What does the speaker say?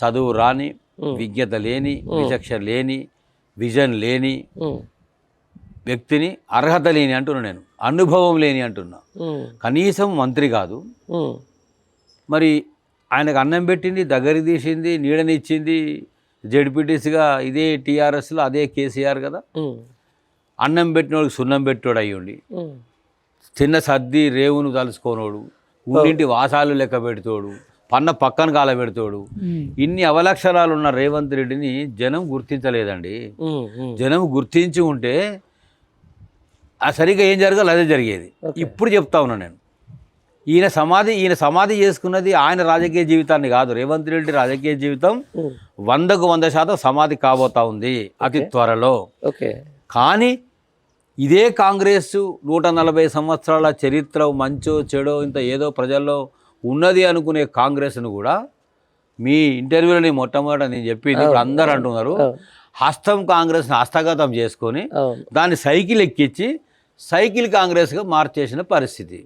చదువు రాని, విజ్ఞత లేని, విచక్ష లేని, విజన్ లేని వ్యక్తిని అర్హత లేని అంటున్నా, నేను అనుభవం లేని అంటున్నా. కనీసం మంత్రి కాదు. మరి ఆయనకు అన్నం పెట్టింది, దగ్గర తీసింది, నీడనిచ్చింది జెడ్పీటీసీగా ఇదే టీఆర్ఎస్లో అదే కేసీఆర్ కదా. అన్నం పెట్టినోడికి సున్నం పెట్టోడు అయ్యుండి, చిన్న సర్ది రేవును తలుసుకోనోడు, ఊరింటి వాసాలు లెక్క పెడతాడు, పన్న పక్కన కాల పెడతాడు. ఇన్ని అవలక్షణాలు ఉన్న రేవంత్ రెడ్డిని జనం గుర్తించలేదండి. జనం గుర్తించి ఉంటే ఆ సరిగ్గా ఏం జరగాలి అదే జరిగేది. ఇప్పుడు చెప్తా ఉన్నా నేను, ఈయన సమాధి చేసుకున్నది ఆయన రాజకీయ జీవితాన్ని కాదు. రేవంత్ రెడ్డి రాజకీయ జీవితం 100% సమాధి కాబోతా ఉంది అతి త్వరలో. కానీ ఇదే కాంగ్రెస్ 140 సంవత్సరాల చరిత్ర, మంచో చెడో ఇంత ఏదో ప్రజల్లో ఉన్నది అనుకునే కాంగ్రెస్ను కూడా మీ ఇంటర్వ్యూలో మొట్టమొదట నేను చెప్పింది ఇప్పుడు అందరూ అంటున్నారు, హస్తం కాంగ్రెస్ని హస్తగతం చేసుకొని దాన్ని సైకిల్ ఎక్కించి సైకిల్ కాంగ్రెస్గా మార్చేసిన పరిస్థితి.